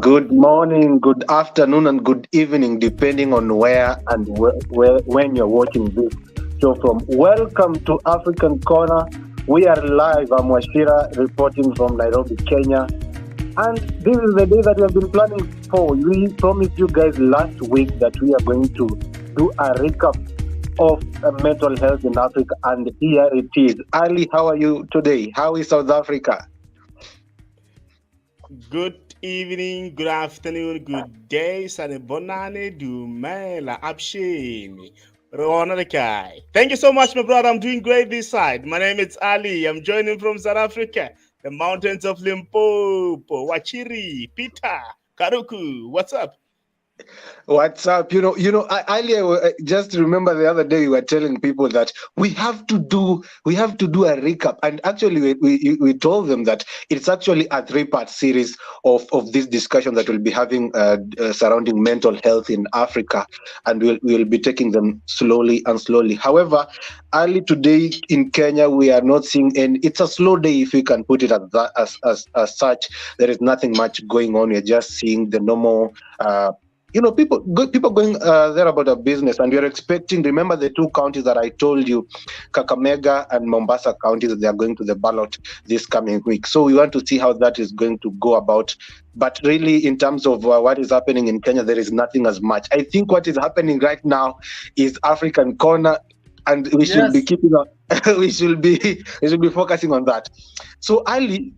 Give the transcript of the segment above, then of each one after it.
Good morning, good afternoon, and good evening, depending on where and when you're watching this show from. Welcome to African Corner. We are live. I'm Washira reporting from Nairobi, Kenya. And this is the day that we have been planning for. We promised you guys last week that we are going to do a recap of mental health in Africa, and here it is. Ali, how are you today? How is South Africa? Good evening, good afternoon, good day, Sani Bonane, Dumela, Abshini, Ronalakai. Thank you so much, my brother. I'm doing great this side. My name is Ali. I'm joining from South Africa, the mountains of Limpopo, Wachiri, Peter, Karuku. What's up? What's up? Earlier, just remember the other day we were telling people that we have to do a recap, and actually we told them that it's actually a three-part series of this discussion that we'll be having surrounding mental health in Africa, and we'll be taking them slowly and slowly. However, early today in Kenya, we are not seeing any. It's a slow day, if we can put it as such. There is nothing much going on. We're just seeing the normal. People going there about a business, and we're expecting. Remember the two counties that I told you, Kakamega and Mombasa counties, they are going to the ballot this coming week. So we want to see how that is going to go about. But really, in terms of what is happening in Kenya, there is nothing as much. I think what is happening right now is African Corner, and we should be Yes. keeping on. we should be focusing on that. So Ali,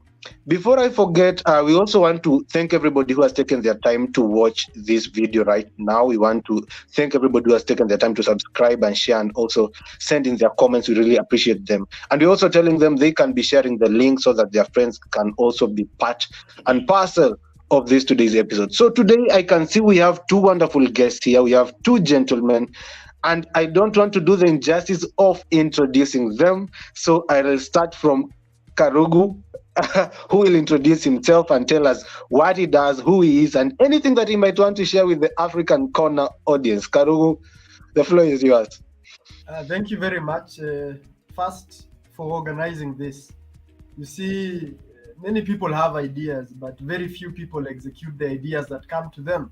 before I forget, we also want to thank everybody who has taken their time to watch this video right now. We want to thank everybody who has taken their time to subscribe and share, and also send in their comments. We really appreciate them. And we're also telling them they can be sharing the link so that their friends can also be part and parcel of this today's episode. So today I can see we have two wonderful guests here. We have two gentlemen, and I don't want to do the injustice of introducing them. So I'll start from Karugu, who will introduce himself and tell us what he does, who he is, and anything that he might want to share with the African Corner audience. Karugu, the floor is yours. Thank you very much, first, for organizing this. You see, many people have ideas, but very few people execute the ideas that come to them.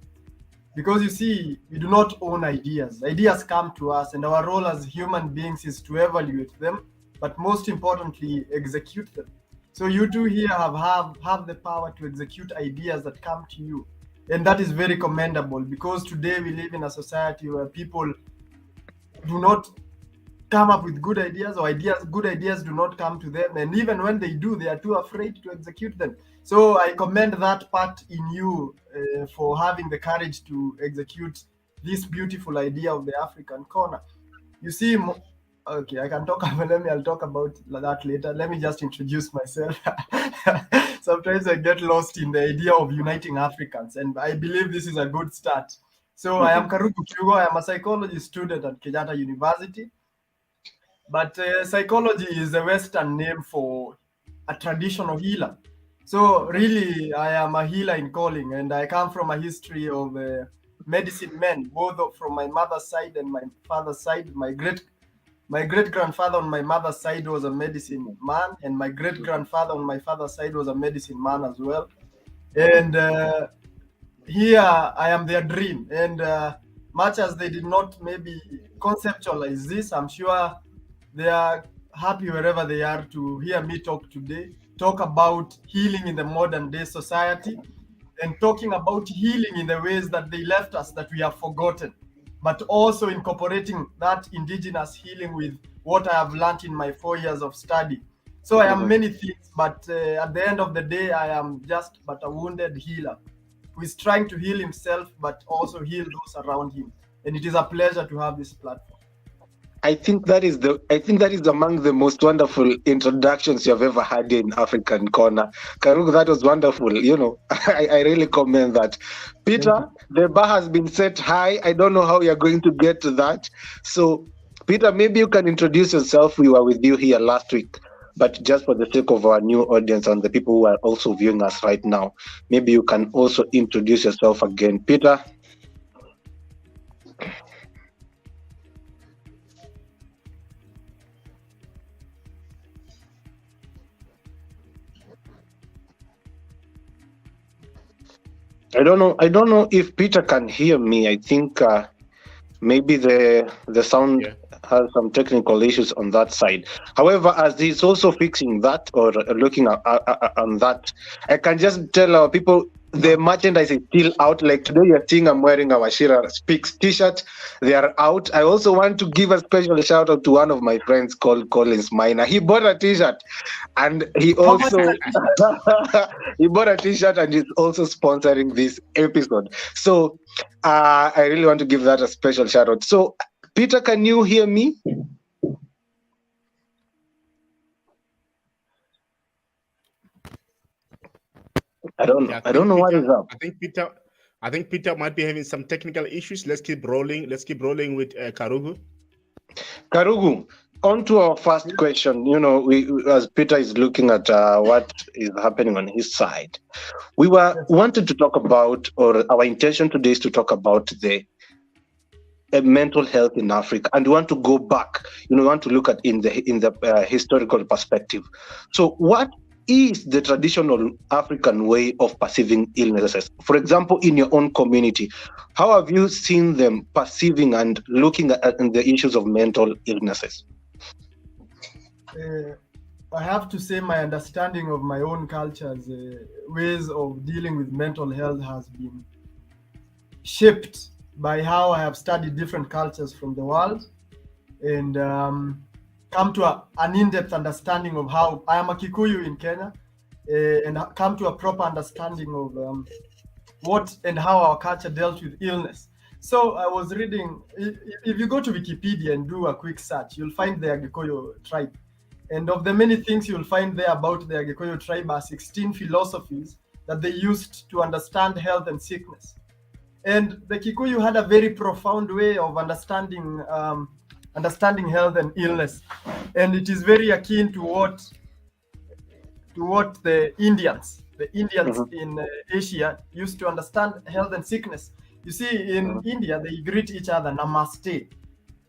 Because you see, we do not own ideas. Ideas come to us, and our role as human beings is to evaluate them, but most importantly, execute them. So you two here have the power to execute ideas that come to you. And that is very commendable, because today we live in a society where people do not come up with good ideas, or good ideas do not come to them, and even when they do, they are too afraid to execute them. So I commend that part in you, for having the courage to execute this beautiful idea of the African Corner. You see, okay, I can talk about, I'll talk about that later. Let me just introduce myself. Sometimes I get lost in the idea of uniting Africans, and I believe this is a good start. So I am Karuku Chugo. I am a psychology student at Kenyatta University. But psychology is a Western name for a traditional healer. So really, I am a healer in calling, and I come from a history of medicine men, both from my mother's side and my father's side. My great grandfather on my mother's side was a medicine man, and my great grandfather on my father's side was a medicine man as well. And here I am their dream. And much as they did not maybe conceptualize this, I'm sure they are happy wherever they are to hear me talk today, talk about healing in the modern day society, and talking about healing in the ways that they left us, that we have forgotten, but also incorporating that indigenous healing with what I have learned in my 4 years of study. So I am many things, but at the end of the day, I am just but a wounded healer who is trying to heal himself, but also heal those around him. And it is a pleasure to have this platform. I think that is among the most wonderful introductions you have ever had in African Corner. Karugu, that was wonderful. I really commend that. Peter, the bar has been set high. I don't know how you're going to get to that. So, Peter, maybe you can introduce yourself. We were with you here last week, but just for the sake of our new audience and the people who are also viewing us right now, maybe you can also introduce yourself again. Peter? I don't know if Peter can hear me. I think maybe the sound Yeah. has some technical issues on that side. However, as he's also fixing that or looking on that, I can just tell our people the merchandise is still out. Like today, you're seeing I'm wearing a Washira Speaks t-shirt. They are out. I also want to give a special shout out to one of my friends called Collins Miner. He bought a t-shirt and he How much is also a t-shirt? he bought a t-shirt and he's also sponsoring this episode. So I really want to give that a special shout out. So Peter, can you hear me? I don't know. Yeah, I don't know what is up. I think Peter might be having some technical issues. Let's keep rolling. Let's keep rolling with Karugu. Karugu, on to our first question. You know, as Peter is looking at what is happening on his side, we wanted to talk about, or our intention today is to talk about the mental health in Africa, and we want to go back. You know, we want to look at in the historical perspective. So, what is the traditional African way of perceiving illnesses? For example, in your own community, how have you seen them perceiving and looking at the issues of mental illnesses? I have to say my understanding of my own culture's ways of dealing with mental health has been shaped by how I have studied different cultures from the world and come to an in-depth understanding of how I am a Kikuyu in Kenya and come to a proper understanding of what and how our culture dealt with illness. So I was reading, if you go to Wikipedia and do a quick search, you'll find the Agikoyo tribe. And of the many things you'll find there about the Agikoyo tribe are 16 philosophies that they used to understand health and sickness. And the Kikuyu had a very profound way of understanding health and illness, and it is very akin to what the Indians in Asia used to understand health and sickness. You see, in India they greet each other namaste.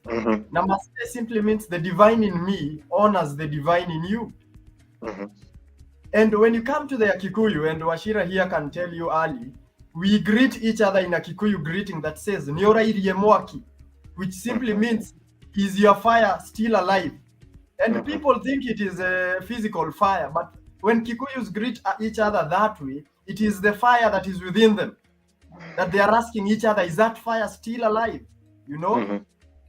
Namaste simply means the divine in me honors the divine in you. And when you come to the Kikuyu, and Washira here can tell you early, we greet each other in a Kikuyu greeting that says Niora Iriemwaki, which simply means, is your fire still alive? And people think it is a physical fire, but when Kikuyus greet each other that way, it is the fire that is within them, that they are asking each other, is that fire still alive? You know?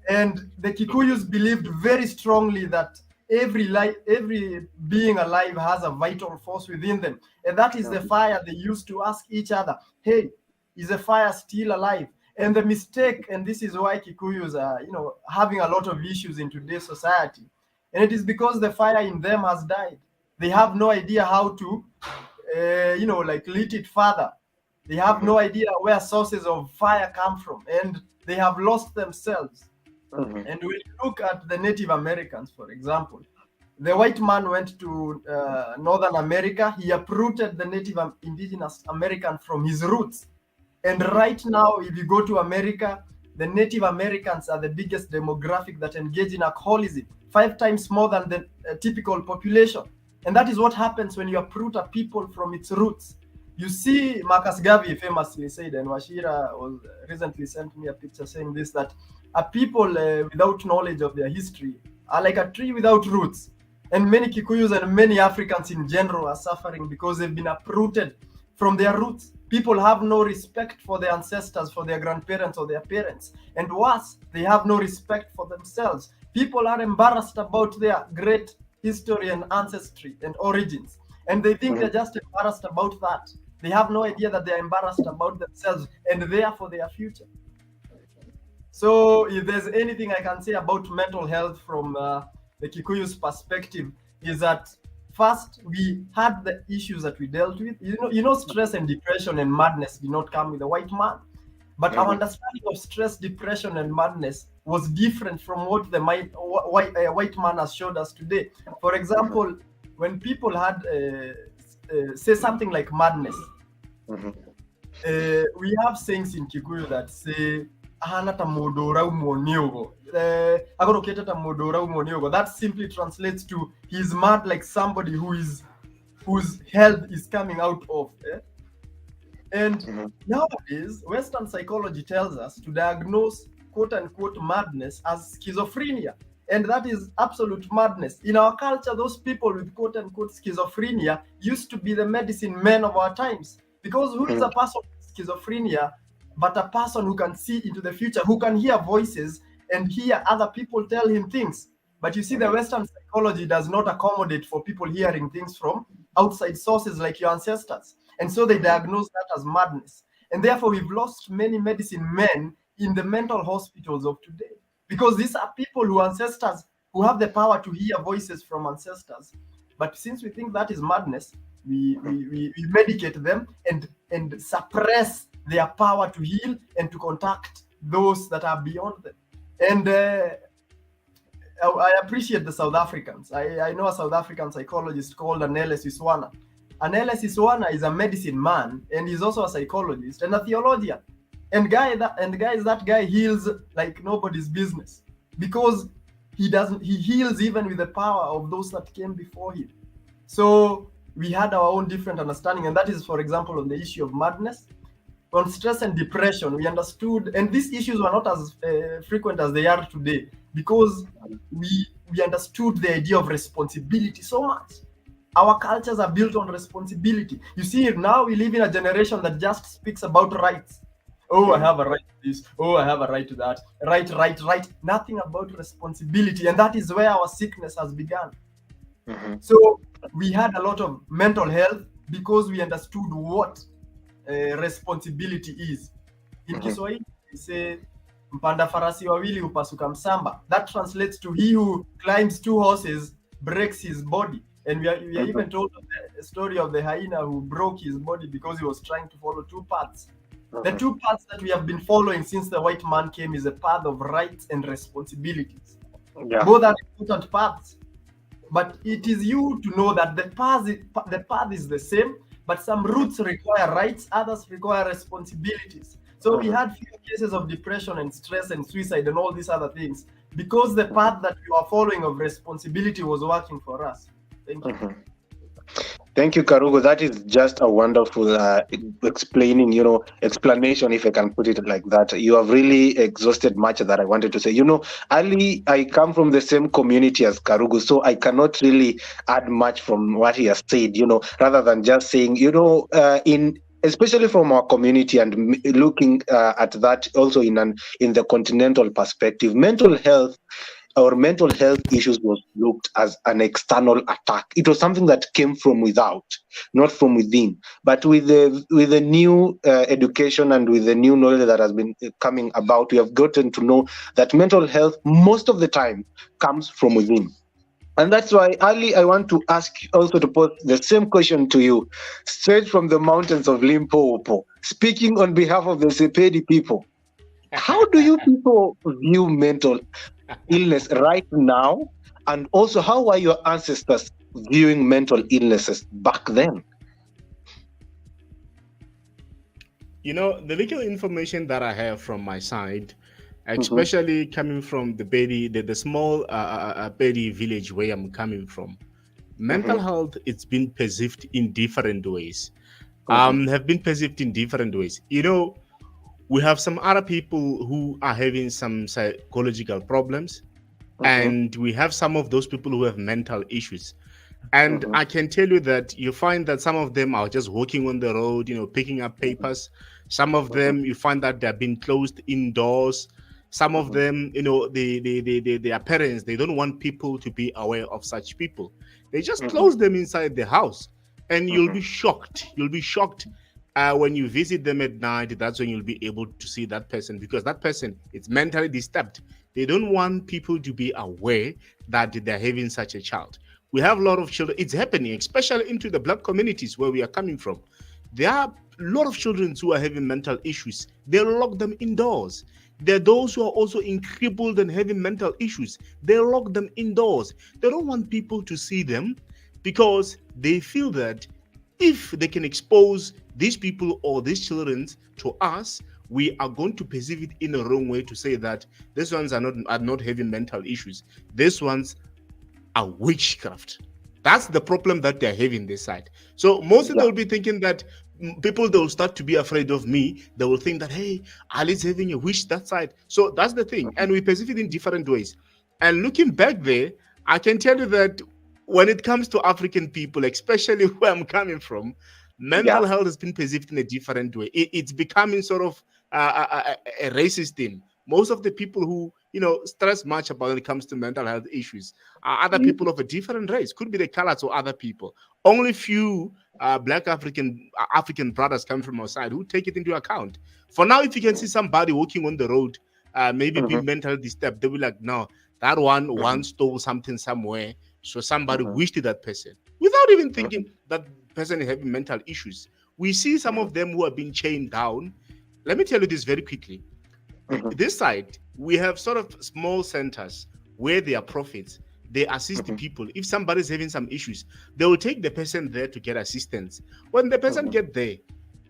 And the Kikuyus believed very strongly that every being alive has a vital force within them, and that is the fire they used to ask each other, hey, is the fire still alive? And the mistake, and this is why Kikuyus are having a lot of issues in today's society, and it is because the fire in them has died. They have no idea how to lit it further. They have no idea where sources of fire come from, and they have lost themselves. And when you look at the Native Americans, for example, the white man went to Northern America. He uprooted the Native Indigenous American from his roots. And right now, if you go to America, the Native Americans are the biggest demographic that engage in alcoholism, 5 times more than the typical population. And that is what happens when you uproot a people from its roots. You see, Marcus Garvey famously said, and Washira recently sent me a picture saying this, that a people without knowledge of their history are like a tree without roots. And many Kikuyus and many Africans in general are suffering because they've been uprooted from their roots. People have no respect for their ancestors, for their grandparents or their parents. And worse, they have no respect for themselves. People are embarrassed about their great history and ancestry and origins. And they think they're just embarrassed about that. They have no idea that they're embarrassed about themselves and therefore their future. So if there's anything I can say about mental health from the Kikuyu's perspective, is that first, we had the issues that we dealt with. You know, stress and depression and madness did not come with a white man. But our understanding of stress, depression, and madness was different from what the white man has showed us today. For example, when people had, say something like madness, we have sayings in Kikuyu that say, that simply translates to he's mad like somebody whose health is coming out of. And nowadays, Western psychology tells us to diagnose quote unquote madness as schizophrenia. And that is absolute madness. In our culture, those people with quote unquote schizophrenia used to be the medicine men of our times. Because who is a person with schizophrenia but a person who can see into the future, who can hear voices and hear other people tell him things? But you see, the Western psychology does not accommodate for people hearing things from outside sources like your ancestors. And so they diagnose that as madness. And therefore, we've lost many medicine men in the mental hospitals of today. Because these are people who ancestors who have the power to hear voices from ancestors. But since we think that is madness, we medicate them and suppress their power to heal and to contact those that are beyond them. And I appreciate the South Africans. I know a South African psychologist called Anele Siswana. Anele Siswana is a medicine man, and he's also a psychologist and a theologian. And that guy heals like nobody's business, because he heals even with the power of those that came before him. So we had our own different understanding, and that is, for example, on the issue of madness. On stress and depression, we understood, and these issues were not as frequent as they are today, because we understood the idea of responsibility so much. Our cultures are built on responsibility. You see, now we live in a generation that just speaks about rights. Oh, I have a right to this. Oh, I have a right to that. Right. Nothing about responsibility. And that is where our sickness has begun. So we had a lot of mental health because we understood what responsibility is. In Kiswahili, we say, mpanda farasi wawili upasuka msamba. That translates to he who climbs two horses breaks his body. And we are even told the story of the hyena who broke his body because he was trying to follow two paths. The two paths that we have been following since the white man came is a path of rights and responsibilities. Both are important paths. But it is you to know that the path is the same, but some routes require rights, others require responsibilities. So we had few cases of depression and stress and suicide and all these other things because the path that we were following of responsibility was working for us. Thank you. Thank you, Karugo. That is just a wonderful explanation, if I can put it like that. You have really exhausted much that I wanted to say. Ali, I come from the same community as Karugo, so I cannot really add much from what he has said, rather than just saying, especially from our community and looking at that also in the continental perspective, mental health issues was looked as an external attack. It was something that came from without, not from within. But with the new education and with the new knowledge that has been coming about, we have gotten to know that mental health most of the time comes from within. And that's why, Ali, I want to ask also to pose the same question to you, straight from the mountains of Limpopo, speaking on behalf of the Sepedi people. How do you people view mental illness right now? And also, how are your ancestors viewing mental illnesses back then? The little information that I have from my side, especially coming from the small Bedi village where I'm coming from, mental health, it's been perceived in different ways. Have been perceived in different ways. We have some other people who are having some psychological problems, and we have some of those people who have mental issues. And I can tell you that you find that some of them are just walking on the road, picking up papers. Some of them, you find that they're being closed indoors. Some of them, their parents, they don't want people to be aware of such people. They just close them inside the house, and you'll be shocked. You'll be shocked. When you visit them at night, that's when you'll be able to see that person, because that person is mentally disturbed. They don't want people to be aware that they're having such a child. We have a lot of children. It's happening, especially into the Black communities where we are coming from. There are a lot of children who are having mental issues. They lock them indoors. There are those who are also crippled and having mental issues. They lock them indoors. They don't want people to see them because they feel that if they can expose these people or these children to us, we are going to perceive it in a wrong way, to say that these ones are not having mental issues. These ones are witchcraft. That's the problem that they're having this side. So most of them will be thinking that people, they will start to be afraid of me. They will think that, hey, Ali's having a wish that side. So that's the thing. And we perceive it in different ways. And looking back there, I can tell you that when it comes to African people, especially where I'm coming from, mental health has been perceived in a different way. It's becoming sort of a racist thing. Most of the people who stress much about when it comes to mental health issues are other people of a different race. Could be the colors or other people. Only few black African brothers come from our side who take it into account. For now, if you can see somebody walking on the road, maybe being mentally disturbed, they'll be like, no, that one once stole something somewhere, so somebody wished that person without even thinking that person is having mental issues. We see some of them who are being chained down. Let me tell you this very quickly. This side, we have sort of small centers where they are profits. They assist the people. If somebody's having some issues, they will take the person there to get assistance. When the person get there,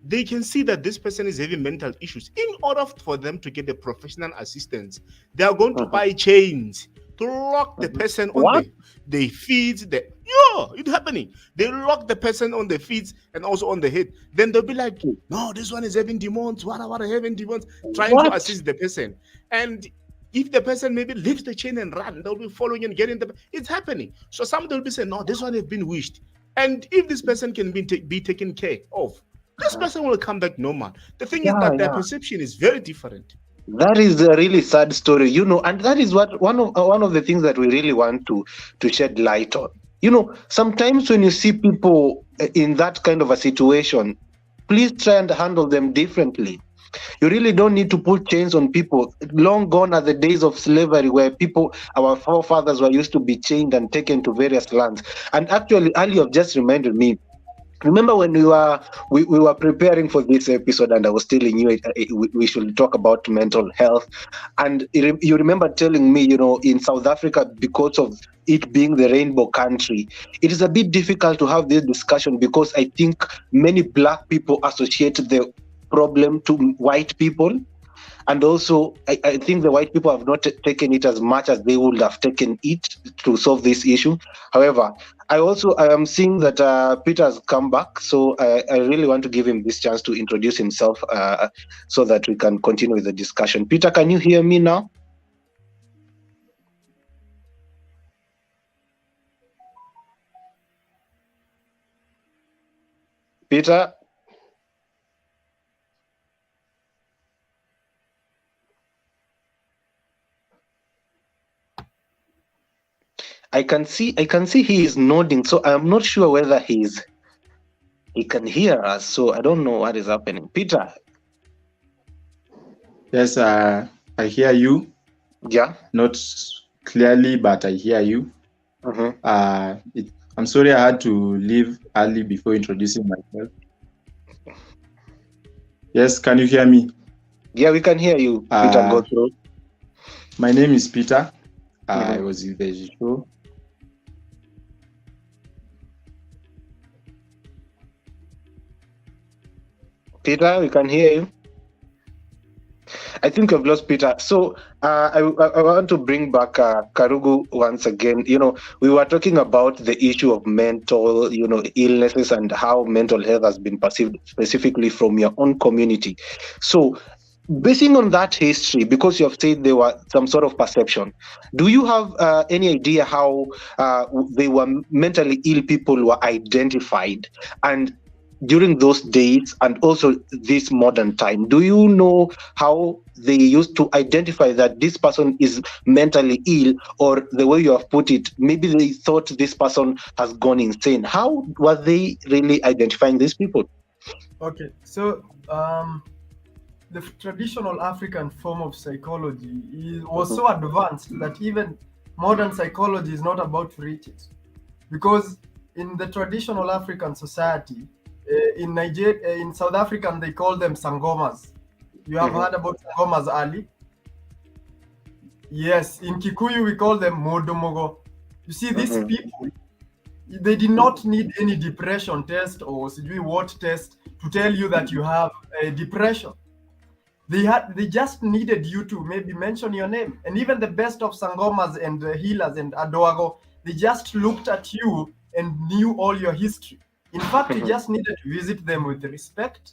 they can see that this person is having mental issues. In order for them to get the professional assistance, they are going to buy chains to lock the person on the feet. It's happening. They lock the person on the feet and also on the head. Then they'll be like, no, this one is having demons. What having demons? Trying to assist the person. And if the person maybe lifts the chain and run, they'll be following and getting it's happening. So some will be saying, no, this one has been wished. And if this person can be taken care of, this person will come back normal. The thing is that their perception is very different. That is a really sad story, and that is what one of the things that we really want to shed light on. Sometimes when you see people in that kind of a situation, please try and handle them differently. You really don't need to put chains on people. Long gone are the days of slavery where our forefathers were used to be chained and taken to various lands. And actually, Ali, you've just reminded me. Remember when we were preparing for this episode, and I was telling you we should talk about mental health, and you remember telling me, in South Africa, because of it being the rainbow country, it is a bit difficult to have this discussion because I think many black people associate the problem to white people. And also, I think the white people have not taken it as much as they would have taken it to solve this issue. However, I am seeing that Peter has come back, so I really want to give him this chance to introduce himself so that we can continue with the discussion. Peter, can you hear me now? Peter? I can see he is nodding, so I'm not sure whether he can hear us. So I don't know what is happening. Peter. Yes, I hear you. Yeah. Not clearly, but I hear you. I'm sorry I had to leave early before introducing myself. Yes, can you hear me? Yeah, we can hear you. Peter, go through. My name is Peter. I was in the show. Peter, we can hear you. I think I've lost Peter. So I want to bring back Karugu once again. We were talking about the issue of mental, illnesses and how mental health has been perceived specifically from your own community. So basing on that history, because you have said there was some sort of perception, do you have any idea how they were mentally ill people were identified? And during those days and also this modern time, do you know how they used to identify that this person is mentally ill, or the way you have put it, maybe they thought this person has gone insane? How were they really identifying these people? Okay, so the traditional African form of psychology was so advanced that even modern psychology is not about to reach it. Because in the traditional African society, in Nigeria, in South African, they call them sangomas. You have heard about sangomas, Ali? Yes, in Kikuyu we call them modomogo. You see, these people, they did not need any depression test or what test to tell you that you have a depression. They just needed you to maybe mention your name. And even the best of sangomas and healers and adoago, they just looked at you and knew all your history. In fact, you just needed to visit them with respect.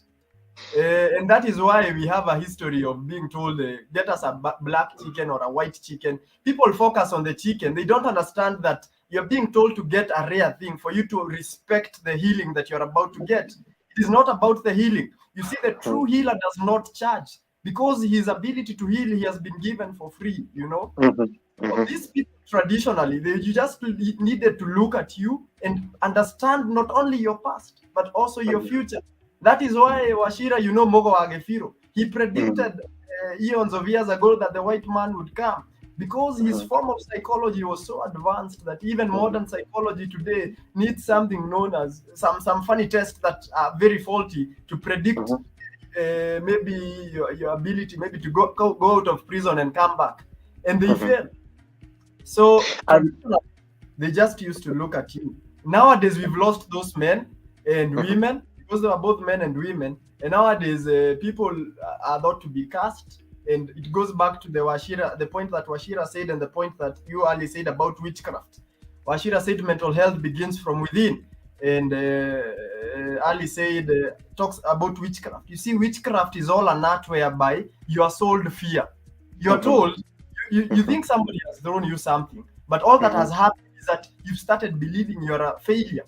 And that is why we have a history of being told, get us a black chicken or a white chicken. People focus on the chicken. They don't understand that you're being told to get a rare thing for you to respect the healing that you're about to get. It is not about the healing. You see, the true healer does not charge because his ability to heal, he has been given for free, you know. So these people traditionally, you just needed to look at you and understand not only your past, but also your future. That is why Wachira, you know, Mogo Agefiro, he predicted eons of years ago that the white man would come because his form of psychology was so advanced that even modern psychology today needs something known as some funny tests that are very faulty to predict maybe your ability maybe to go out of prison and come back. And they fail. So they just used to look at you. Nowadays, we've lost those men and women because they are both men and women. And nowadays, people are thought to be cast. And it goes back to the point that Wachira said and the point that you, Ali, said about witchcraft. Wachira said mental health begins from within. And Ali said, talks about witchcraft. You see, witchcraft is all an art whereby you are sold fear. You're told, you think somebody has thrown you something, but all that has happened is that you've started believing you're a failure.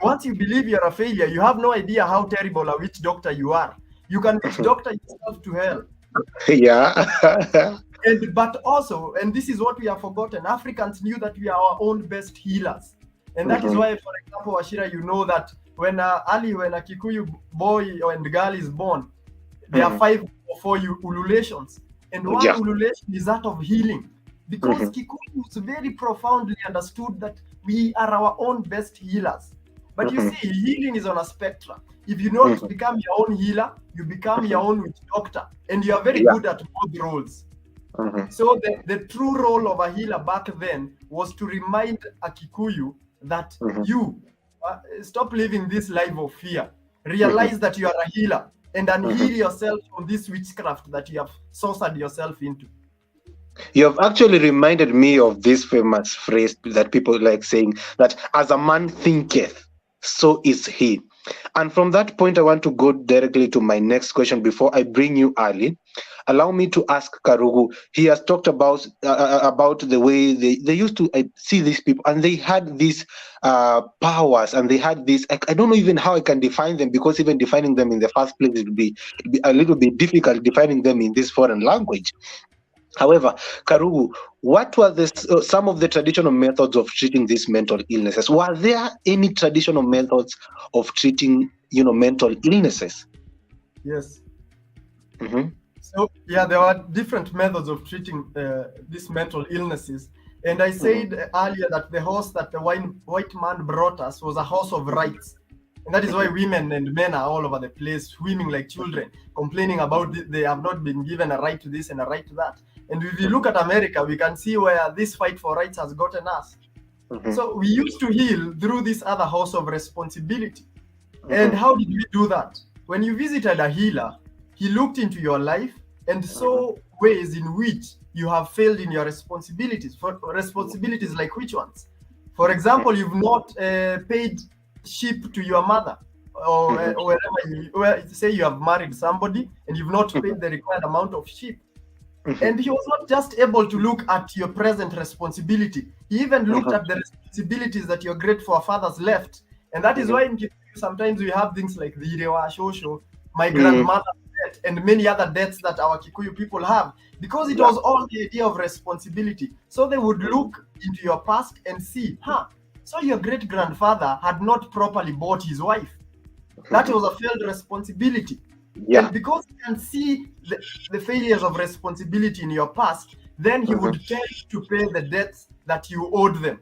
Once you believe you're a failure, you have no idea how terrible a witch doctor you are. You can witch doctor yourself to hell. Yeah. But also, and this is what we have forgotten, Africans knew that we are our own best healers. And that is why, for example, Wachira, you know that when a Kikuyu boy and girl is born, there are 5 or 4 ululations. And one ululation is that of healing. Because Kikuyus very profoundly understood that we are our own best healers. But you see, healing is on a spectrum. If you know to become your own healer, you become your own witch doctor. And you are very good at both roles. So the true role of a healer back then was to remind a Kikuyu that you stop living this life of fear. Realize that you are a healer and unheal yourself from this witchcraft that you have sorcered yourself into. You have actually reminded me of this famous phrase that people like saying that as a man thinketh, so is he. And from that point, I want to go directly to my next question before I bring you Ali. Allow me to ask Karugu. He has talked about the way they used to see these people, and they had these powers, and they had this. I don't know even how I can define them, because even defining them in the first place it'd be a little bit difficult defining them in this foreign language. However, Karugu, what were some of the traditional methods of treating these mental illnesses? Were there any traditional methods of treating, mental illnesses? Yes. So, yeah, there are different methods of treating these mental illnesses. And I said earlier that the horse that the white man brought us was a horse of rights. And that is why women and men are all over the place, swimming like children, complaining about they have not been given a right to this and a right to that. And if you look at America, we can see where this fight for rights has gotten us. So we used to heal through this other horse of responsibility. And how did we do that? When you visited a healer, he looked into your life and saw ways in which you have failed in your responsibilities. For responsibilities like which ones? For example, you've not paid sheep to your mother, or wherever say you have married somebody and you've not paid the required amount of sheep. And he was not just able to look at your present responsibility. He even looked at the responsibilities that your great forefathers left. And that is why in Kikuyu, sometimes we have things like the Irewa Shosho, my grandmother's debt, and many other debts that our Kikuyu people have, because it was all the idea of responsibility. So they would look into your past and see, so your great-grandfather had not properly bought his wife. That was a failed responsibility. And because he can see the failures of responsibility in your past, then he would tell you to pay the debts that you owed them.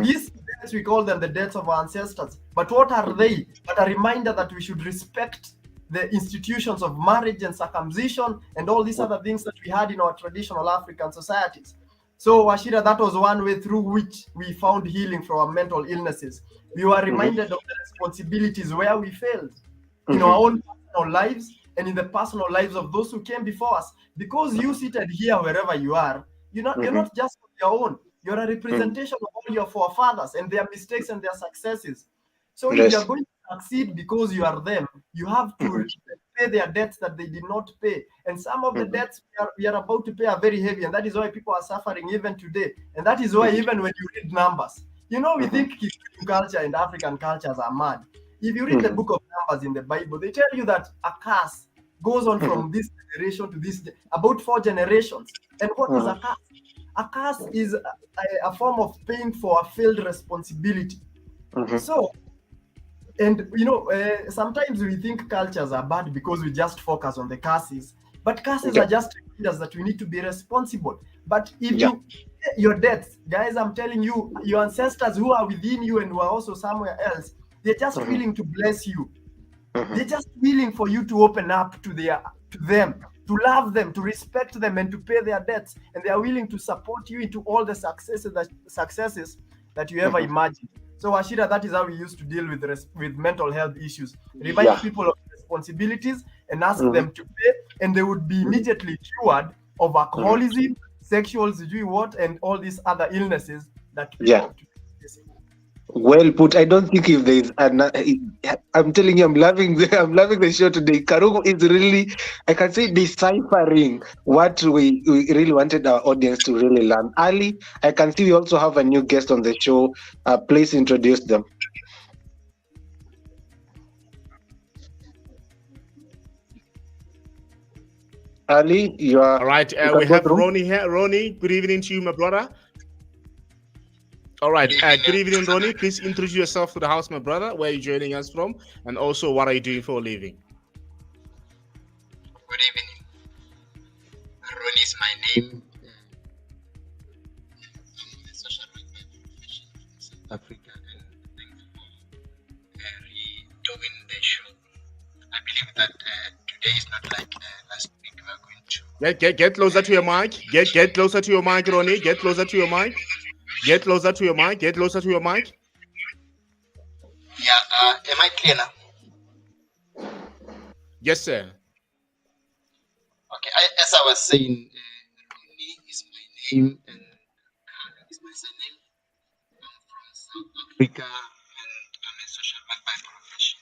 These debts, we call them the debts of our ancestors. But what are they? But a reminder that we should respect the institutions of marriage and circumcision and all these other things that we had in our traditional African societies. So, Wachira, that was one way through which we found healing from our mental illnesses. We were reminded of the responsibilities where we failed in our own personal lives and in the personal lives of those who came before us. Because you seated here wherever you are, you're not just on your own. You're a representation of all your forefathers and their mistakes and their successes. So if Yes. you are going to succeed because you are them, you have to pay their debts that they did not pay. And some of the debts we are about to pay are very heavy, and that is why people are suffering even today. And that is why even when you read numbers, we think culture and African cultures are mad. If you read the book of Numbers in the Bible, they tell you that a curse goes on from this generation to this, about 4 generations. And what is a curse? A curse is a form of paying for a failed responsibility. So, and sometimes we think cultures are bad because we just focus on the curses, but curses are just reminders that we need to be responsible. But if you pay your debts, guys, I'm telling you, your ancestors who are within you and who are also somewhere else, they're just willing to bless you. They're just willing for you to open up to them, to love them, to respect them, and to pay their debts. And they are willing to support you into all the successes that you ever imagined. So, Ashira, that is how we used to deal with mental health issues. Remind people of responsibilities and ask them to pay, and they would be immediately cured of alcoholism, sexual and all these other illnesses that people Well put. I don't think if there is I'm telling you, I'm loving the show today. Karugu is really, I can say, deciphering what we really wanted our audience to really learn. Ali, I can see we also have a new guest on the show. Please introduce them. Ali, you are. All right, we have Ronnie here. Ronnie, good evening to you, my brother. All right, good evening, Ronnie. Please introduce yourself to the house, my brother. Where are you joining us from? And also, what are you doing for a living? Good evening. Ronnie is my name. I'm a social worker by profession from South Africa, and thanks for redoing the show. I believe that today is not like last week. We are going to get closer to your mic. Get closer to your mic, Ronnie. Get closer to your mic. Get closer to your mic. Get closer to your mic. Yeah, am I clear now? Yes, sir. Okay, as I was saying, Ronnie is my name and Kona is my surname. I'm from South Africa and I'm a social worker by profession.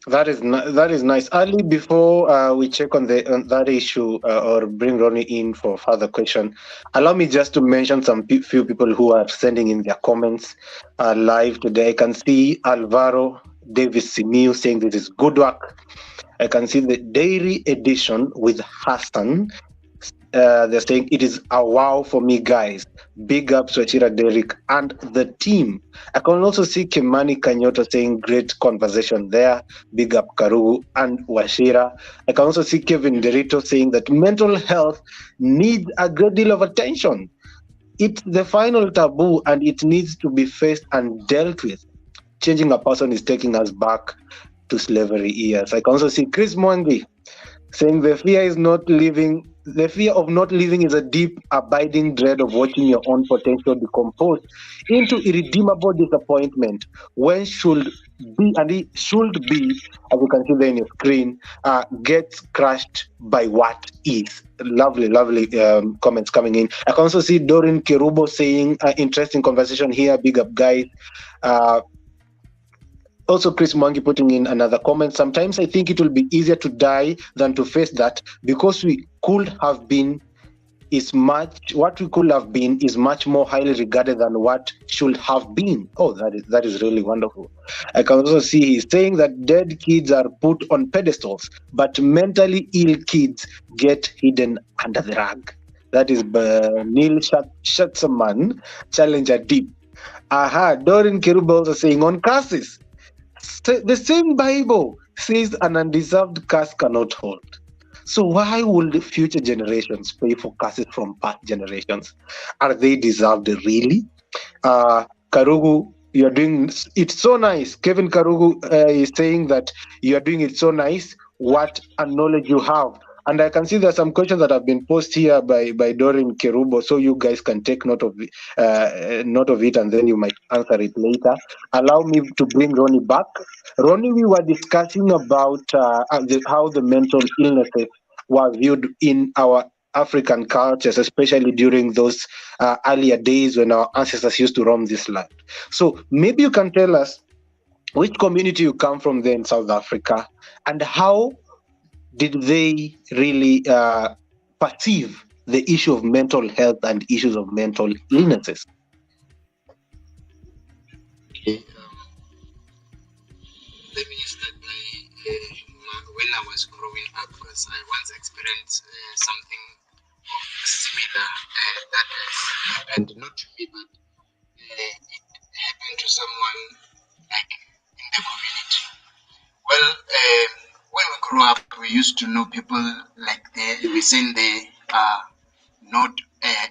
That is nice. Ali, before we check on that issue or bring Ronnie in for further question, allow me just to mention some few people who are sending in their comments live today. I can see Alvaro Davis Simiu saying this is good work. I can see the Dairy Edition with Hassan. They're saying it is a wow for me, guys. Big up to Achira Derek and the team. I can also see Kimani Kanyoto saying great conversation there. Big up Karugu and Washira. I can also see Kevin Derito saying that mental health needs a great deal of attention. It's the final taboo and it needs to be faced and dealt with. Changing a person is taking us back to slavery years. I can also see Chris Mwangi saying the fear of not living is a deep, abiding dread of watching your own potential decompose into irredeemable disappointment. When should be, and it should be, as you can see there in your screen, gets crushed by what is. Lovely comments coming in. I can also see Doreen Kerubo saying, interesting conversation here, big up guys. Also, Chris Mwangi putting in another comment. Sometimes I think it will be easier to die than to face that because what we could have been is much more highly regarded than what should have been. Oh, that is really wonderful. I can also see he's saying that dead kids are put on pedestals, but mentally ill kids get hidden under the rug. That is Neil Schatzman, Challenger Deep. Doreen Keruba also saying on curses. The same Bible says an undeserved curse cannot hold. So why would future generations pay for curses from past generations? Are they deserved really? Karugu, you are doing it so nice. Kevin Karugu is saying that you are doing it so nice. What a knowledge you have. And I can see there are some questions that have been posed here by Doreen Kerubo, so you guys can take note of it, and then you might answer it later. Allow me to bring Ronnie back. Ronnie, we were discussing about how the mental illnesses were viewed in our African cultures, especially during those earlier days when our ancestors used to roam this land. So maybe you can tell us which community you come from there in South Africa, and how did they really perceive the issue of mental health and issues of mental illnesses? Okay, let me start by when I was growing up, because I once experienced something similar that has happened not to me, but it happened to someone like in the community. Well, when we grew up, we used to know people like we saying they are not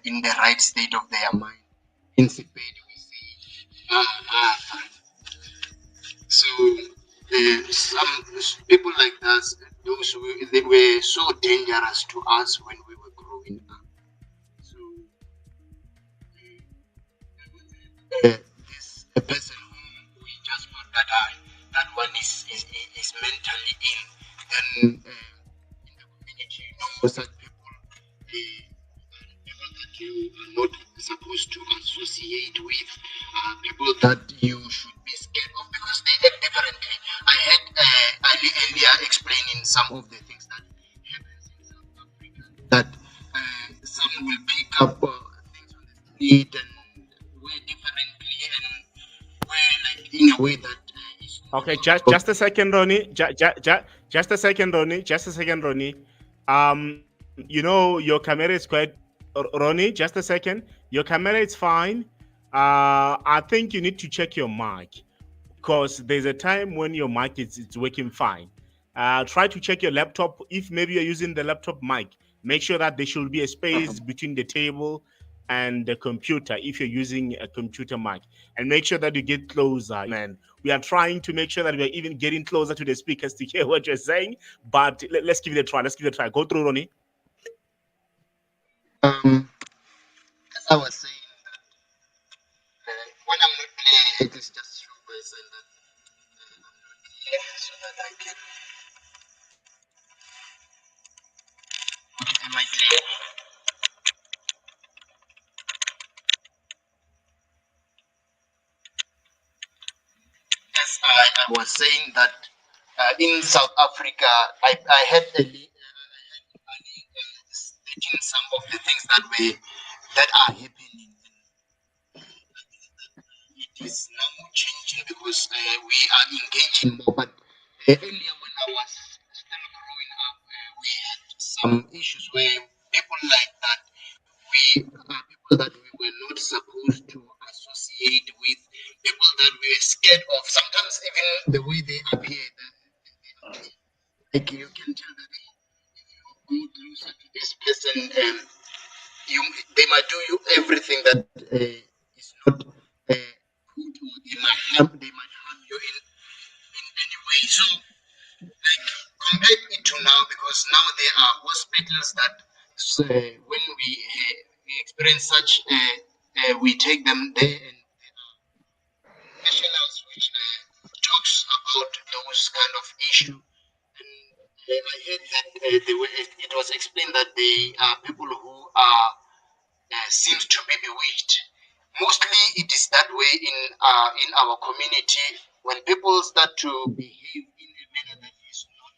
in the right state of their mind. In sick bed, we say, So some people like us, they were so dangerous to us when we were growing up. So this a person whom we just thought that that one is mentally ill. Then in the community, you know, such people, people that you are not supposed to associate with, people that you should be scared of because they act differently. I had earlier explaining some of the things that happens in South Africa. That some will pick up things on the street and wear differently and wear like in a way that is not Okay, just a second, Ronnie. Just a second, Ronnie. Just a second, Ronnie. You know your camera is quite. Ronnie, just a second. Your camera is fine. I think you need to check your mic, because there's a time when your mic is it's working fine. Try to check your laptop. If maybe you're using the laptop mic, make sure that there should be a space between the table and the computer if you're using a computer mic, and make sure that you get closer. Man, we are trying to make sure that we're even getting closer to the speakers to hear what you're saying, but let's give it a try. Let's give it a try. Go through, Ronnie. as I was saying that when I'm not clear, it is just show by saying that I'm not clear so that I can. Am I clear? Yes, I was saying that in South Africa, I had stating some of the things that are happening. It is now changing because we are engaging more. But earlier, when I was still growing up, we had some issues where people like that, people that we were not supposed to associate with, people that we were scared of. Sometimes even the way they appear, like you can tell that if you go closer to this person, they might do you everything that is not good, or they might harm you in any way. So, like compare it to now, because now there are hospitals that when we experience such, we take them there, and professionals which talks about those kind of issue. And I heard that it was explained that they are people who are seems to be bewitched. Mostly, it is that way in our community when people start to behave in a manner that is not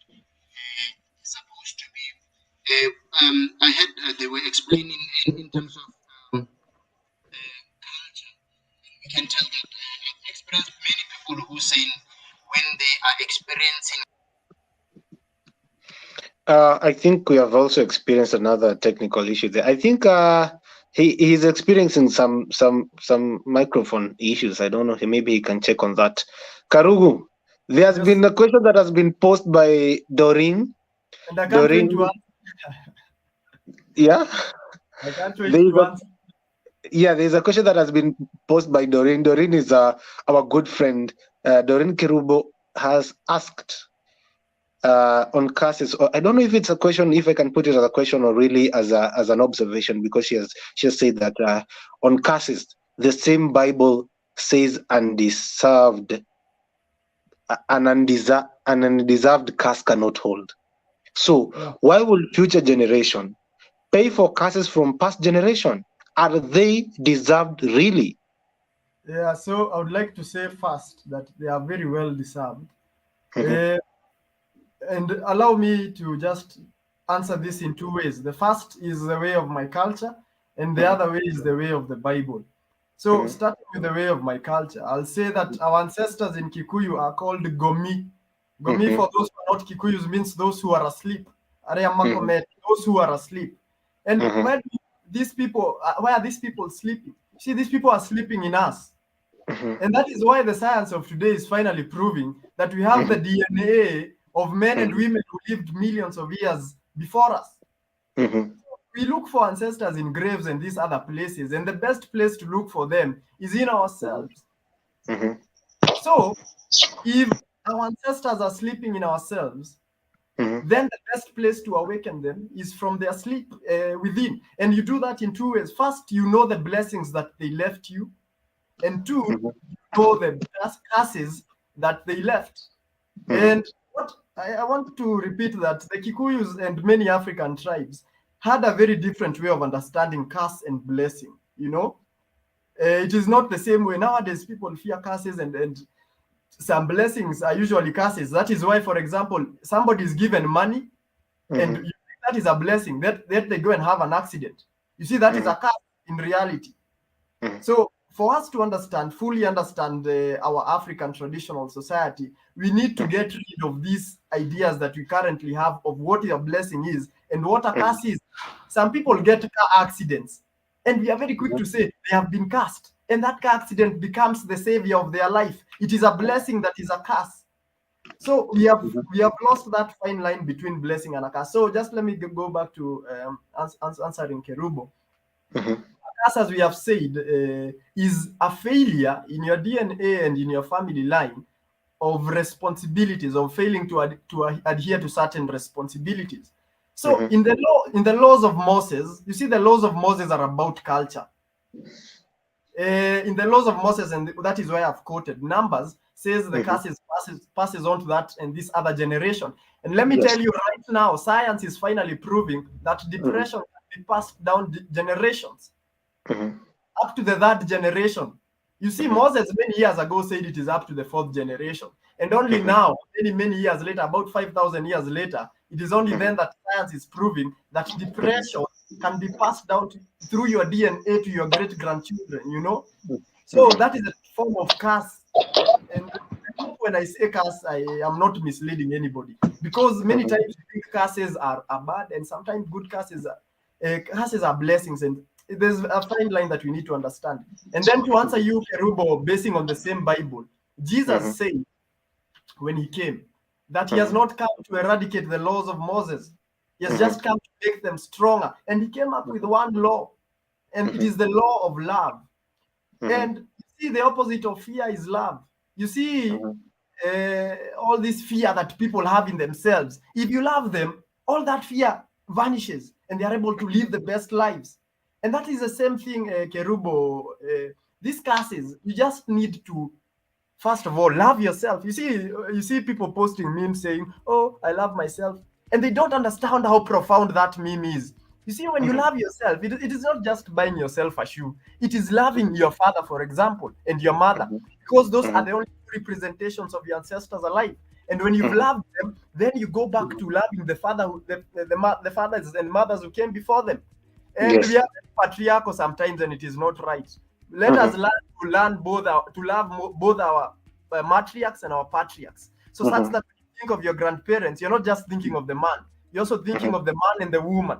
supposed to be. I heard they were explaining in terms of culture. We can tell that I've experienced many people who say when they are experiencing. I think we have also experienced another technical issue there. I think he's experiencing some microphone issues. I don't know. Maybe he can check on that. Karugu, there has Yes. been a question that has been posed by Doreen. And I can't wait to answer. Yeah. I can't wait There is to a- answer. Yeah, there's a question that has been posed by Doreen. Doreen is our good friend. Doreen Kirubo has asked on cases. I don't know if it's a question, if I can put it as a question or really as an observation, because she has said that on cases, the same Bible says undeserved, an undeserved curse cannot hold. So Yeah. why will future generation pay for curses from past generation? Are they deserved really? Yeah, so I would like to say first that they are very well deserved. And allow me to just answer this in two ways. The first is the way of my culture, and the other way is the way of the Bible. So, starting with the way of my culture, I'll say that our ancestors in Kikuyu are called Gomi. Gomi, for those who are not Kikuyus, means those who are asleep. Those who are asleep. And where are these people sleeping? See, these people are sleeping in us. And that is why the science of today is finally proving that we have the DNA of men and women who lived millions of years before us. We look for ancestors in graves and these other places, and the best place to look for them is in ourselves. So, if our ancestors are sleeping in ourselves, then the best place to awaken them is from their sleep within. And you do that in two ways. First, you know the blessings that they left you, and two, you know the curses that they left. And what I want to repeat that the Kikuyus and many African tribes had a very different way of understanding curse and blessing. It is not the same way. Nowadays, people fear curses and some blessings are usually curses. That is why, for example, somebody is given money and you think that is a blessing, that they go and have an accident. You see, that is a curse in reality. So for us to fully understand our African traditional society, we need to get rid of these ideas that we currently have of what a blessing is and what a curse is. Some people get car accidents, and we are very quick to say they have been cursed, and that car accident becomes the savior of their life. It is a blessing that is a curse. So we have lost that fine line between blessing and a curse. So just let me go back to answering Kerubo. Curse, as we have said, is a failure in your DNA and in your family line of responsibilities, of failing to adhere to certain responsibilities. So in the laws of Moses, you see, the laws of Moses are about culture. In the laws of Moses, and that is why I've quoted Numbers, says the curse passes on to that and this other generation. And let me tell you right now, science is finally proving that depression can be passed down generations. Up to the third generation. You see, Moses many years ago said it is up to the fourth generation. And only now, many years later, about 5,000 years later, it is only then that science is proving that depression can be passed down through your DNA to your great-grandchildren, So that is a form of curse. And when I say curse, I am not misleading anybody. Because many times we think curses are bad, and sometimes good curses are blessings. And there's a fine line that we need to understand. And then to answer you, Kerubo, basing on the same Bible, Jesus said when he came that he has not come to eradicate the laws of Moses. He has just come to make them stronger. And he came up with one law, and it is the law of love. And you see, the opposite of fear is love. You see, all this fear that people have in themselves, if you love them, all that fear vanishes and they are able to live the best lives. And that is the same thing, Kerubo. These curses, you just need to, first of all, love yourself. You see people posting memes saying, "Oh, I love myself," and they don't understand how profound that meme is. You see, when you love yourself, it is not just buying yourself a shoe. It is loving your father, for example, and your mother, because those are the only representations of your ancestors alive. And when you've loved them, then you go back to loving the fathers and mothers who came before them. And we are patriarchal sometimes, and it is not right. Let us learn to love both our matriarchs and our patriarchs. So such that when you think of your grandparents, you're not just thinking of the man, you're also thinking of the man and the woman.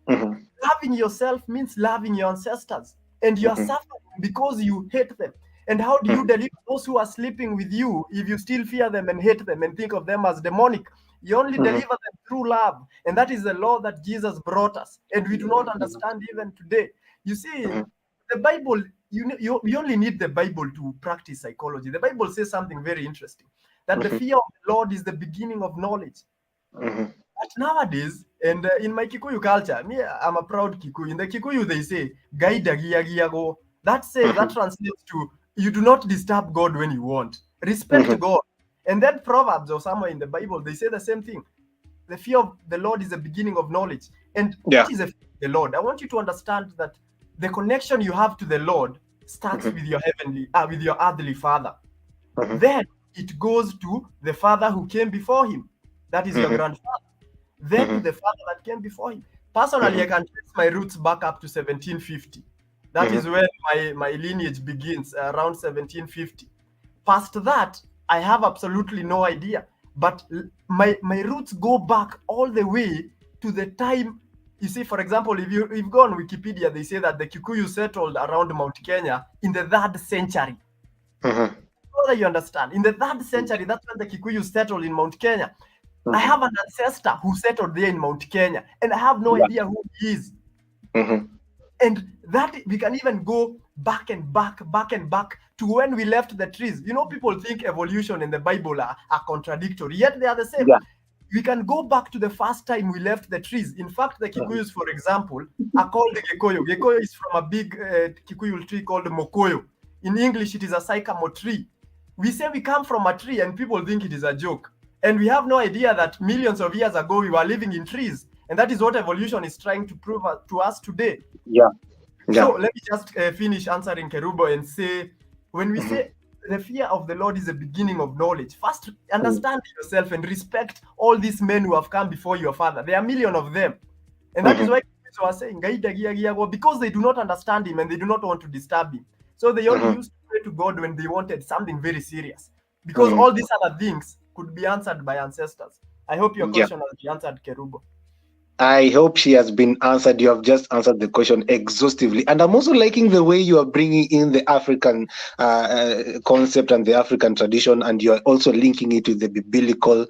Loving yourself means loving your ancestors, and you're suffering because you hate them. And how do you deliver those who are sleeping with you if you still fear them and hate them and think of them as demonic? You only deliver them through love. And that is the law that Jesus brought us. And we do not understand even today. You see, the Bible, you only need the Bible to practice psychology. The Bible says something very interesting, that the fear of the Lord is the beginning of knowledge. But nowadays, and in my Kikuyu culture, me, I'm a proud Kikuyu. In the Kikuyu, they say, "Gaida giagiago." That translates to, you do not disturb God when you want. Respect God. And then Proverbs or somewhere in the Bible, they say the same thing. The fear of the Lord is the beginning of knowledge. And what is a fear the Lord, I want you to understand that the connection you have to the Lord starts with your with your earthly father. Then it goes to the father who came before him. That is your grandfather. Then to the father that came before him. Personally, I can trace my roots back up to 1750. That is when my lineage begins, around 1750. Past that, I have absolutely no idea. But my roots go back all the way to the time. You see, for example, if you go on Wikipedia, they say that the Kikuyu settled around Mount Kenya in the 3rd century. So that you understand, in the 3rd century, that's when the Kikuyu settled in Mount Kenya. I have an ancestor who settled there in Mount Kenya, and I have no idea who he is. And that we can even go back and back to when we left the trees. You know, people think evolution and the Bible are contradictory, yet they are the same. Yeah. We can go back to the first time we left the trees. In fact, the Kikuyus, for example, are called the Gekoyo. Gekoyo is from a big Kikuyu tree called Mokoyo. In English, it is a sycamore tree. We say we come from a tree and people think it is a joke. And we have no idea that millions of years ago we were living in trees. And that is what evolution is trying to prove to us today. Yeah. So let me just finish answering Kerubo and say, when we say the fear of the Lord is the beginning of knowledge, first understand yourself and respect all these men who have come before your father. There are a million of them. And that is why people are saying, because they do not understand him and they do not want to disturb him. So they only used to pray to God when they wanted something very serious. Because all these other things could be answered by ancestors. I hope your question has been answered, Kerubo. I hope she has been answered. You have just answered the question exhaustively. And I'm also liking the way you are bringing in the African concept and the African tradition, and you are also linking it with the biblical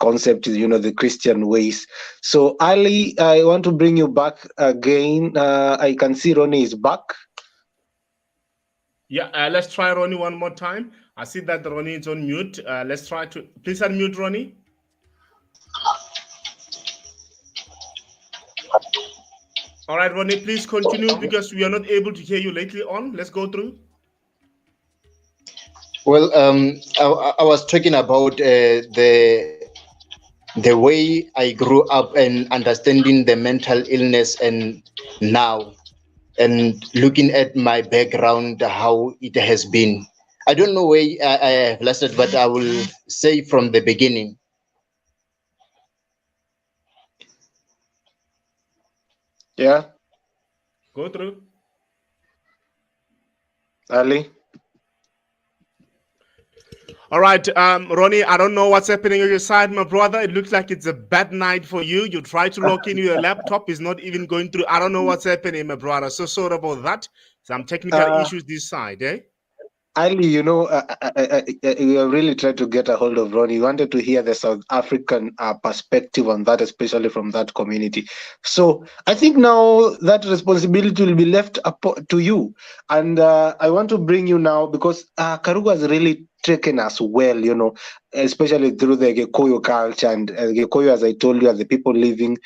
concept, the Christian ways. So, Ali, I want to bring you back again. I can see Ronnie is back. Yeah, let's try Ronnie one more time. I see that Ronnie is on mute. Let's try to... Please unmute, Ronnie. All right, Ronnie, please continue because we are not able to hear you lately on. Let's go through. Well, I was talking about the way I grew up and understanding the mental illness and now, and looking at my background, how it has been. I don't know where I have lasted, but I will say from the beginning. Yeah. Go through. Ali. All right, Ronnie, I don't know what's happening on your side, my brother. It looks like it's a bad night for you. You try to log in your laptop, is not even going through. I don't know what's happening, my brother. So sorry about that. Some technical issues this side, eh? Ali, we have really tried to get a hold of Ronnie. We wanted to hear the South African perspective on that, especially from that community. So I think now that responsibility will be left up to you. And I want to bring you now because Karugu has really taken us well, especially through the Gekoyo culture. And Gekoyo, as I told you, are the people living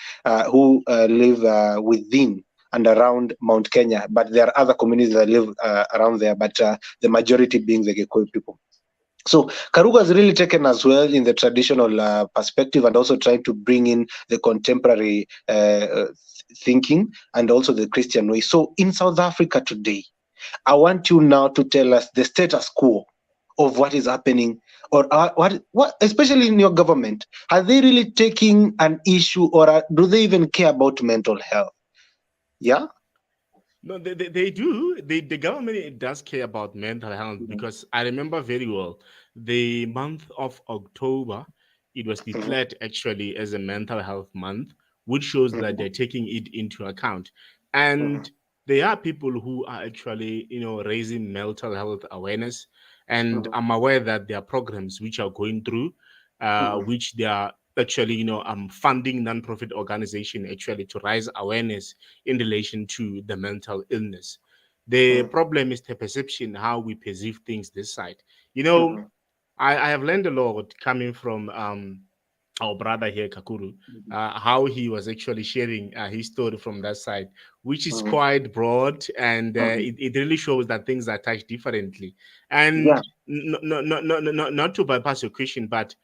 who live within and around Mount Kenya, but there are other communities that live around there, but the majority being the Gikuyu people. So Karugu has really taken us well in the traditional perspective and also trying to bring in the contemporary thinking and also the Christian way. So in South Africa today, I want you now to tell us the status quo of what is happening, or what, especially in your government. Are they really taking an issue, or do they even care about mental health? Yeah. No, they do. The government does care about mental health because I remember very well the month of October, it was declared actually as a mental health month, which shows that they're taking it into account. And there are people who are actually, raising mental health awareness. And I'm aware that there are programs which are going through, which they are actually, funding non-profit organization actually to raise awareness in relation to the mental illness. The problem is the perception, how we perceive things this side. I have learned a lot coming from our brother here, Kakuru, how he was actually sharing his story from that side, which is quite broad, and it really shows that things are touched differently. And not to bypass your question, but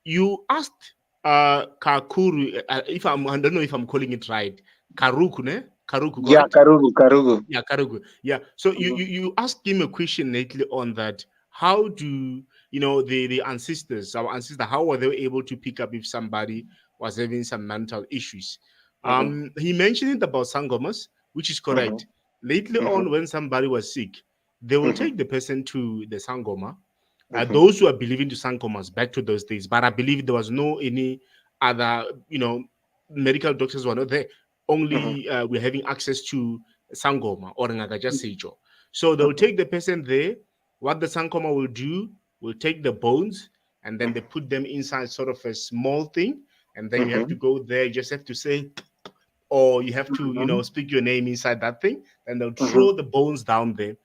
you asked Kakuru, I don't know if I'm calling it right, Karuku, ne? Karuku, Yeah, correct? Karugu. Yeah, Karugu. Yeah. So you asked him a question lately on that. How do the ancestors, our ancestors, how were they able to pick up if somebody was having some mental issues? He mentioned it about sangomas, which is correct. Lately on, when somebody was sick, they will take the person to the sangoma. Those who are believing to sangomas back to those days, but I believe there was no any other, medical doctors were not there. Only we're having access to sangoma or ngaka sejo. So they'll take the person there. What the sangoma will do, will take the bones and then they put them inside sort of a small thing, and then you have to go there. You just have to say, or you have to, speak your name inside that thing, and they'll throw the bones down there.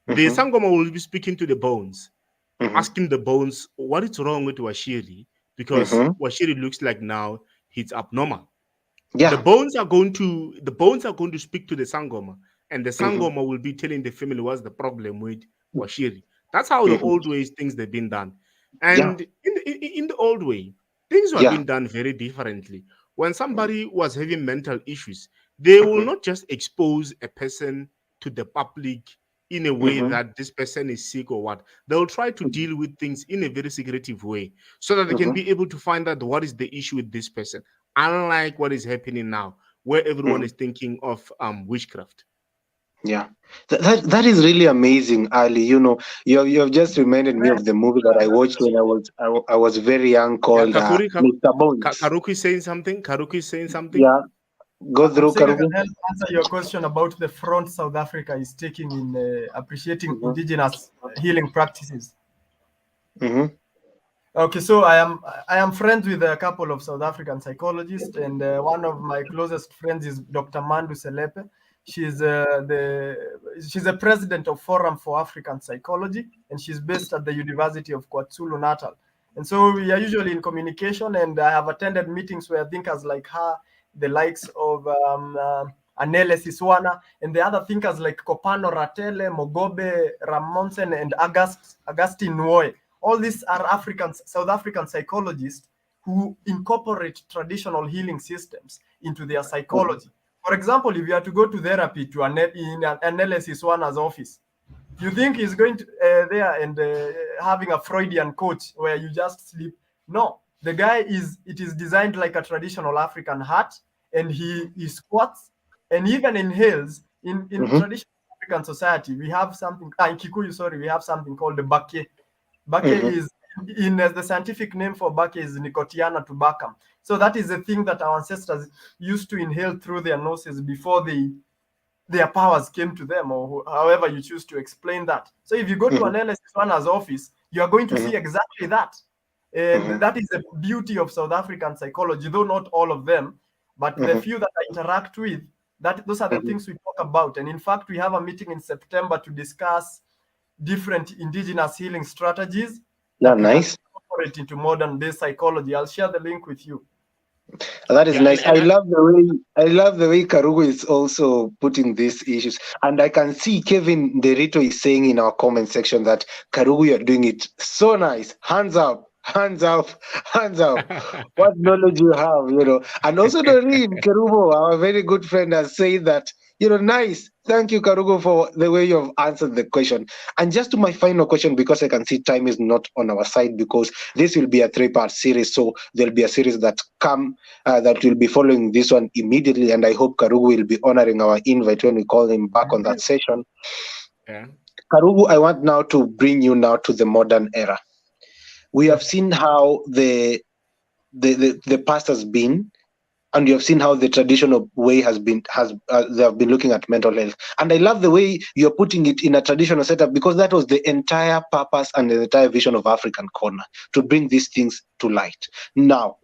The sangoma will be speaking to the bones, asking the bones what is wrong with Washiri, because Washiri looks like now he's abnormal. The Yeah. bones are going to speak to the sangoma, and the sangoma will be telling the family what's the problem with Washiri. That's how the old ways things they've been done. Yeah. And in the old way, things were Yeah. being done very differently. When somebody was having mental issues, they will not just expose a person to the public in a way that this person is sick or what. They'll try to deal with things in a very secretive way so that they can be able to find out what is the issue with this person, unlike what is happening now, where everyone is thinking of witchcraft. Yeah, that is really amazing, Ali. You have just reminded me of the movie that I watched when I was very young Yeah, called Mr. Bones. Karuki is saying something. Karuki is saying something. Yeah, go I'm through saying I can Karugu. help answer your question about the front South Africa is taking in appreciating indigenous healing practices. Mm-hmm. Okay, so I am friends with a couple of South African psychologists, and one of my closest friends is Dr. Mandu Selepe. She's she's a president of Forum for African Psychology, and she's based at the University of KwaZulu Natal. And so we are usually in communication, and I have attended meetings where thinkers like her, the likes of Anele Siswana, and the other thinkers like Kopano Ratele, Mogobe Ramonsen, and Augustine Nwoye. All these are South African psychologists who incorporate traditional healing systems into their psychology. For example, if you are to go to therapy to an analysis one's office, you think he's going to there and having a Freudian coach where you just sleep? No, the guy it is designed like a traditional African hat, and he squats and even inhales. In traditional African society, we have something in Kikuyu, sorry, we have something called the bake. Bake is the scientific name for bake is Nicotiana tubacum. So that is the thing that our ancestors used to inhale through their noses before their powers came to them, or however you choose to explain that. So if you go to an LS1's office, you are going to see exactly that. And that is the beauty of South African psychology, though not all of them, but the few that I interact with, those are the things we talk about. And in fact, we have a meeting in September to discuss different indigenous healing strategies that we can incorporate into modern day psychology. I'll share the link with you. That is nice. I love the way Karugu is also putting these issues, and I can see Kevin Derito is saying in our comment section that Karugu, you're doing it so nice. Hands up. Hands up, hands up. What knowledge you have, And also Doreen Kerubo, our very good friend, has said that, nice. Thank you, Karugo, for the way you've answered the question. And just to my final question, because I can see time is not on our side, because this will be a 3-part series. So there'll be a series that that will be following this one immediately. And I hope Karugu will be honoring our invite when we call him back on that session. Yeah. Karugu, I want now to bring you now to the modern era. We have seen how the past has been, and you have seen how the traditional way has been they have been looking at mental health. And I love the way you're putting it in a traditional setup, because that was the entire purpose and the entire vision of African Kona, to bring these things to light. Now,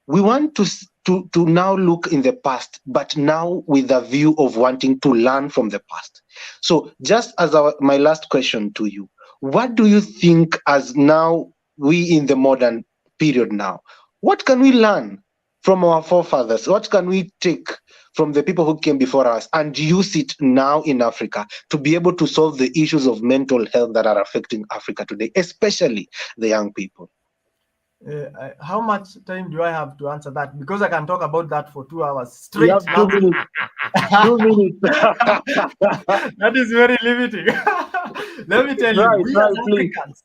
we want to now look in the past, but now with a view of wanting to learn from the past. So just as my last question to you, what do you think as now we in the modern period now, what can we learn from our forefathers? What can we take from the people who came before us and use it now in Africa to be able to solve the issues of mental health that are affecting Africa today, especially the young people? How much time do I have to answer that? Because I can talk about that for 2 hours You straight. have 2 minutes. 2 minutes. That is very limiting. Let me tell you, we Try, as please. Africans,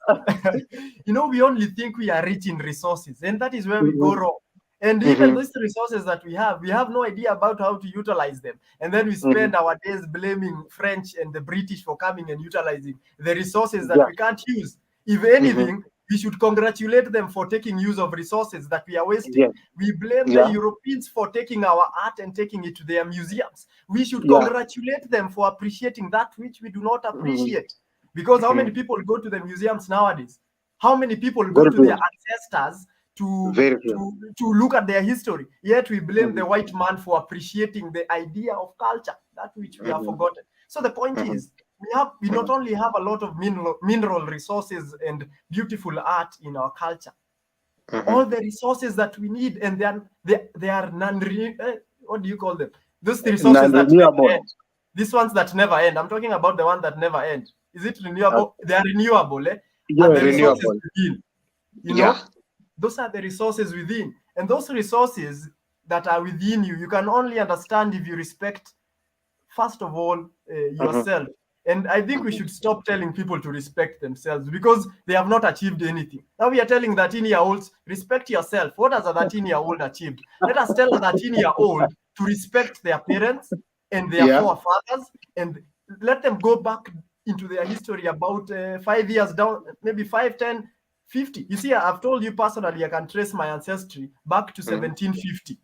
we only think we are rich in resources, and that is where we go Mhm. wrong. And even those resources that we have no idea about how to utilize them. And then we spend our days blaming French and the British for coming and utilizing the resources that Yeah. we can't use. If anything, we should congratulate them for taking use of resources that we are wasting. Yeah. We blame the Yeah. Europeans for taking our art and taking it to their museums. We should Yeah. congratulate them for appreciating that which we do not appreciate. Because how many people go to the museums nowadays? How many people go Very to their good. ancestors to Very good. look at their history? Yet we blame the white man for appreciating the idea of culture, that which we have forgotten. So the point is, we not only have a lot of mineral resources and beautiful art in our culture, all the resources that we need, and they are what do you call them? Those resources that never Non-renewable. end. These ones that never end. I'm talking about the one that never end. Is it renewable? They are renewable, eh? Yeah, And the resources renewable. within, Yeah. those are the resources within. And those resources that are within you, you can only understand if you respect, first of all, yourself. And I think we should stop telling people to respect themselves because they have not achieved anything. Now we are telling 13-year-olds, respect yourself. What has a 13-year-old achieved? Let us tell a 13-year-old to respect their parents and their forefathers, and let them go back into their history about 5 years down, maybe 5, 10, 50. You see, I've told you personally, I can trace my ancestry back to 1750.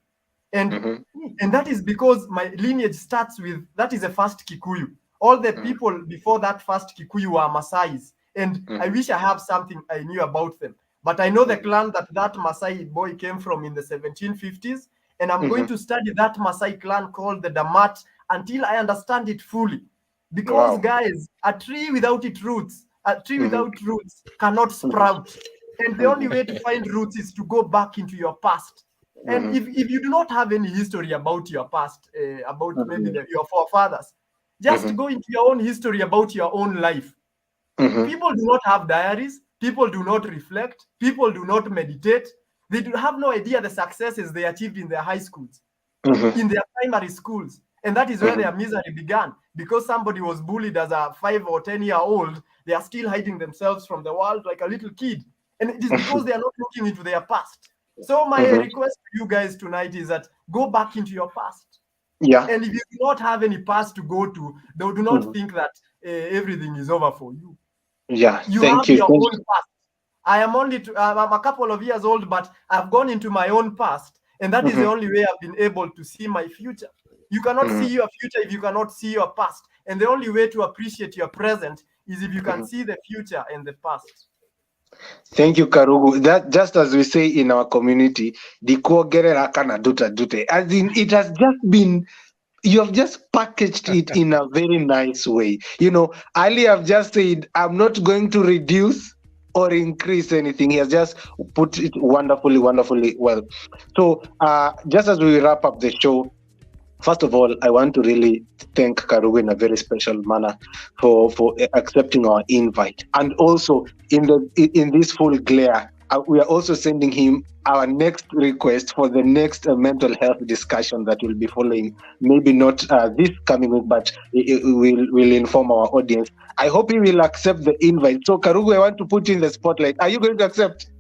And that is because my lineage starts with, that is the first Kikuyu. All the people before that first Kikuyu were Maasais. And I wish I have something I knew about them. But I know the clan that Maasai boy came from in the 1750s. And I'm going to study that Maasai clan called the Damat until I understand it fully. Because, guys, a tree without roots cannot sprout. And the only way to find roots is to go back into your past. And if you do not have any history about your past, about maybe your forefathers, just go into your own history about your own life. People do not have diaries. People do not reflect. People do not meditate. They do have no idea the successes they achieved in their high schools, in their primary schools. And that is where their misery began. Because somebody was bullied as a 5 or 10-year-old, they are still hiding themselves from the world like a little kid. And it is because they are not looking into their past. So my request to you guys tonight is that go back into your past. Yeah. And if you do not have any past to go to, they do not think that everything is over for you. Yeah. You Thank have you. your Thank own past. I'm a couple of years old, but I've gone into my own past. And that is the only way I've been able to see my future. You cannot see your future if you cannot see your past. And the only way to appreciate your present is if you can see the future and the past. Thank you, Karugu. That, just as we say in our community, the kuogerera kana duta dute. As in, it has just been, you have just packaged it in a very nice way. You know, Ali have just said, I'm not going to reduce or increase anything. He has just put it wonderfully, wonderfully well. So, just as we wrap up the show, first of all, I want to really thank Karugu in a very special manner for accepting our invite. And also, in this full glare, we are also sending him our next request for the next mental health discussion that will be following. Maybe not this coming week, but we'll inform our audience. I hope he will accept the invite. So, Karugu, I want to put you in the spotlight. Are you going to accept?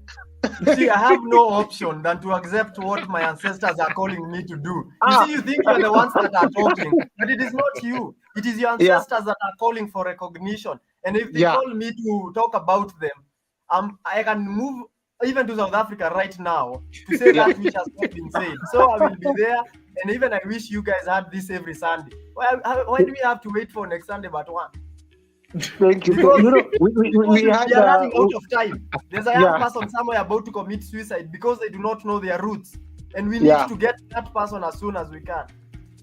You see, I have no option than to accept what my ancestors are calling me to do. You see, you think you're the ones that are talking, but it is not you. It is your ancestors that are calling for recognition. And if they call me to talk about them, I can move even to South Africa right now to say that which has not been said. So I will be there. And even I wish you guys had this every Sunday. Why do we have to wait for next Sunday but one? Thank you. Because, you know, we are had running out of time. There's a young person somewhere about to commit suicide because they do not know their roots, and we need to get that person as soon as we can.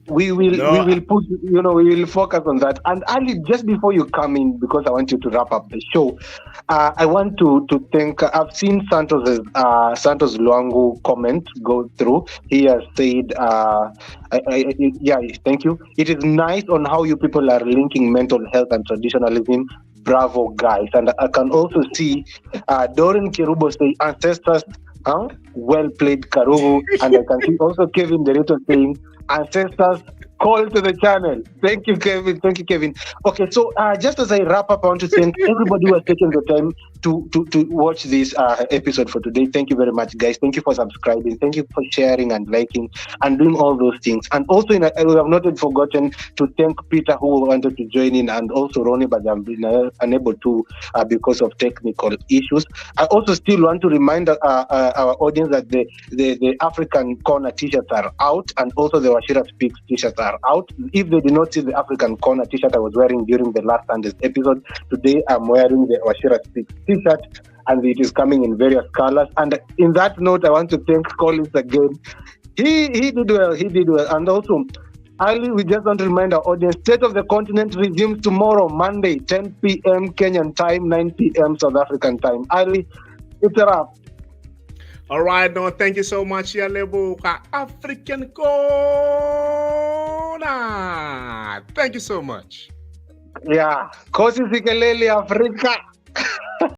We will put, we will focus on that. And Ali, just before you come in, because I want you to wrap up the show, I want to thank, I've seen Santos Luangu comment go through. He has said, thank you. It is nice on how you people are linking mental health and traditionalism. Bravo, guys. And I can also see Dorin Kirubo say ancestors Well played, Karuhu. And I can see also Kevin Dereto saying, ancestors call to the channel. Thank you, Kevin. Thank you, Kevin. Okay, so just as I wrap up, I want to thank everybody who has taken the time to watch this episode for today. Thank you very much, guys. Thank you for subscribing. Thank you for sharing and liking and doing all those things. And also, we have not forgotten to thank Peter, who wanted to join in, and also Ronnie, but I've been unable to because of technical issues. I also still want to remind our audience that the African Kona t-shirts are out, and also the Washira Speaks t-shirts are out. If they did not see the African Kona t-shirt I was wearing during the last Sunday's episode, today I'm wearing the Washira Speaks t-shirt, and it is coming in various colors. And in that note, I want to thank Collins again. He did well. And also, Ali, we just want to remind our audience, State of the Continent resumes tomorrow, Monday, 10 p.m. Kenyan time, 9 p.m. South African time. Ali, it's a wrap. All right, no, thank you so much, Yalebuka African Kona. Thank you so much. Yeah, Kosi Sikelele Africa.